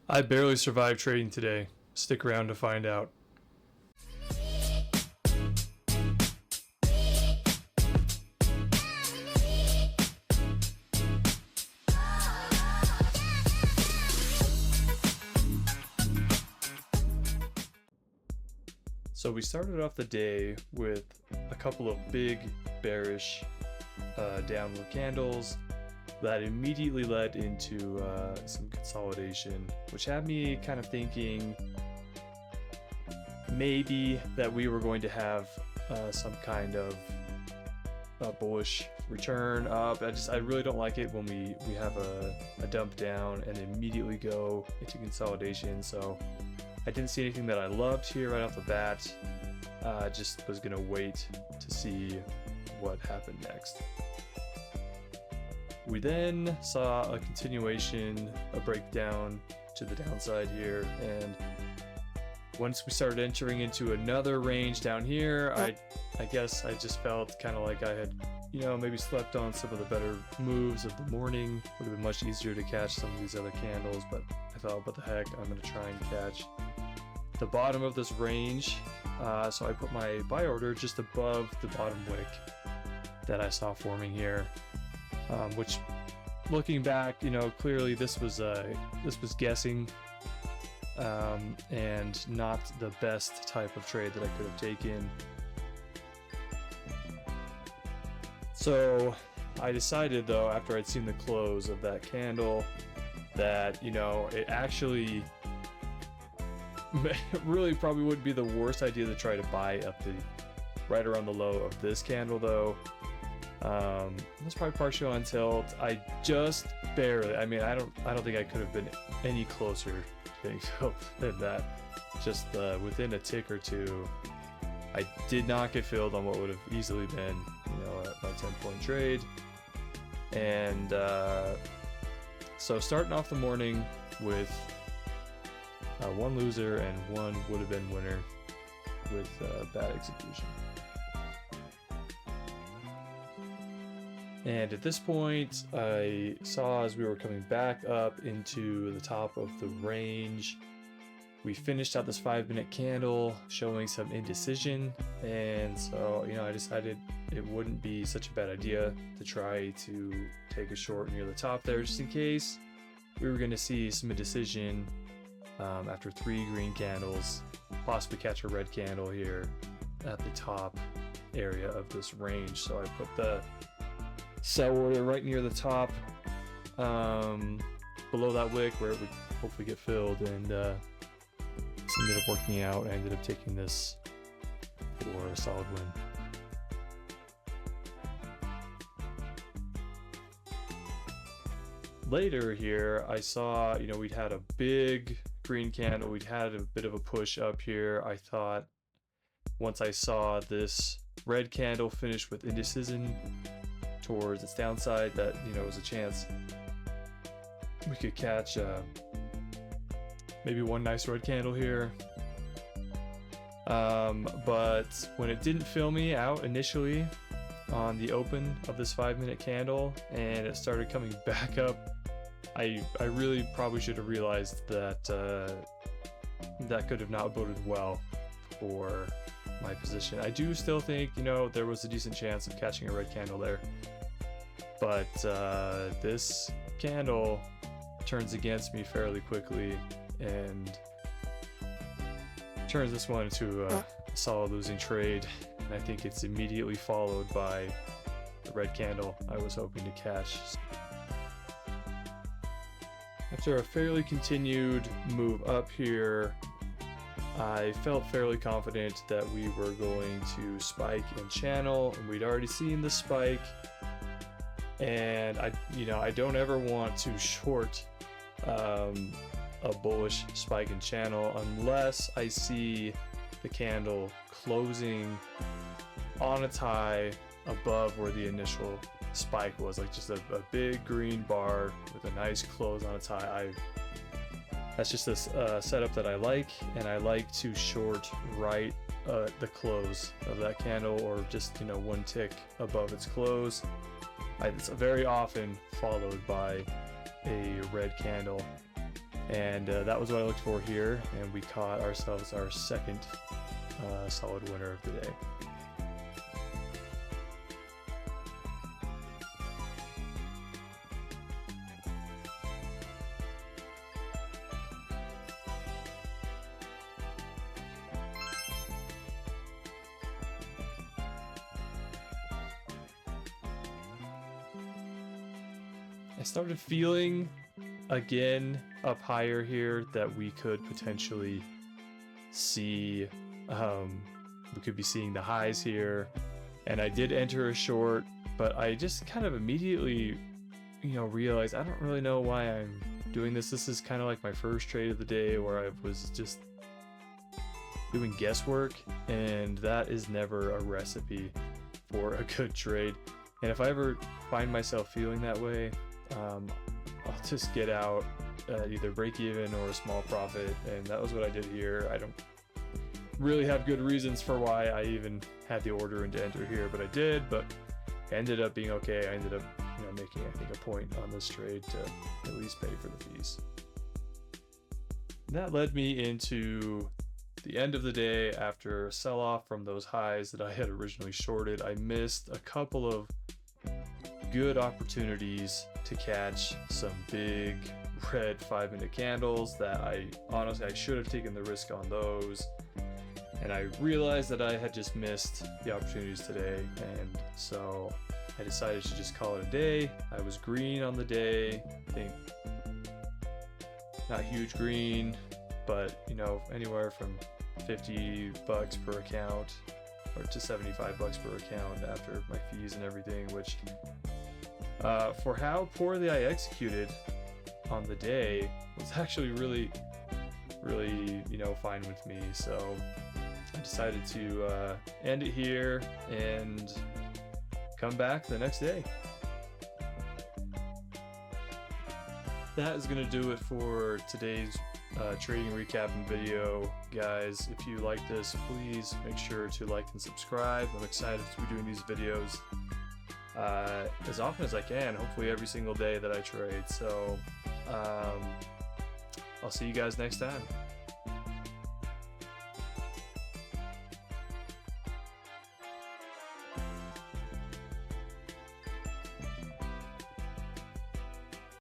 I barely survived trading today. Stick around to find out. So we started off the day with a couple of big bearish downward candles that immediately led into some consolidation, which had me kind of thinking maybe that we were going to have some kind of bullish return up. I really don't like it when we have a dump down and immediately go into consolidation. So I didn't see anything that I loved here right off the bat. Just was gonna wait to see what happened next. We then saw a continuation, a breakdown to the downside here, and once we started entering into another range down here, I guess I just felt kind of like I had, maybe slept on some of the better moves of the morning. Would have been much easier to catch some of these other candles, but I thought, what the heck, I'm gonna try and catch the bottom of this range. So I put my buy order just above the bottom wick that I saw forming here. Which, looking back, clearly this was guessing, and not the best type of trade that I could have taken. So I decided, though, after I'd seen the close of that candle, that it actually really probably wouldn't be the worst idea to try to buy up right around the low of this candle, though. That's probably partially on tilt. I just barely, I don't think I could have been any closer to getting filled than that. Just within a tick or two, I did not get filled on what would have easily been, my 10-point trade. And so starting off the morning with one loser and one would have been winner with bad execution. And at this point, I saw as we were coming back up into the top of the range, we finished out this 5-minute candle showing some indecision, and so I decided it wouldn't be such a bad idea to try to take a short near the top there, just in case we were going to see some indecision after 3 green candles, possibly catch a red candle here at the top area of this range. So I put the sell order right near the top, below that wick where it would hopefully get filled, and this ended up working out. I ended up taking this for a solid win. Later here, I saw, we'd had a big green candle, we'd had a bit of a push up here. I thought once I saw this red candle finish with indecision towards its downside, that was a chance we could catch maybe one nice red candle here, but when it didn't fill me out initially on the open of this 5-minute candle and it started coming back up, I really probably should have realized that that could have not boded well for my position. I do still think there was a decent chance of catching a red candle there, but this candle turns against me fairly quickly and turns this one into a solid losing trade, and I think it's immediately followed by the red candle I was hoping to catch. After a fairly continued move up here, I felt fairly confident that we were going to spike and channel, and we'd already seen the spike. And I don't ever want to short a bullish spike and channel unless I see the candle closing on its high above where the initial spike was, like just a big green bar with a nice close on its high. That's just this setup that I like, and I like to short right the close of that candle, or just one tick above its close. It's very often followed by a red candle, And that was what I looked for here, and we caught ourselves our second solid winner of the day. I started feeling again up higher here that we could potentially see, we could be seeing the highs here, and I did enter a short, but I just kind of immediately, realized I don't really know why I'm doing this. This is kind of like my first trade of the day where I was just doing guesswork, and that is never a recipe for a good trade. And if I ever find myself feeling that way, I'll just get out at either break even or a small profit, and that was what I did here. I don't really have good reasons for why I even had the order and to enter here, but I did. But it ended up being okay. I ended up making, I think, a point on this trade to at least pay for the fees. And that led me into the end of the day. After a sell-off from those highs that I had originally shorted, I missed a couple of good opportunities to catch some big red 5-minute candles that I should have taken the risk on those, and I realized that I had just missed the opportunities today, and so I decided to just call it a day. I was green on the day, I think not huge green, but anywhere from $50 per account or to $75 per account after my fees and everything, which for how poorly I executed on the day was actually really fine with me. So I decided to end it here and come back the next day. That is going to do it for today's trading recap and video, guys. If you like this, please make sure to like and subscribe. I'm excited to be doing these videos as often as I can, hopefully every single day that I trade. So I'll see you guys next time.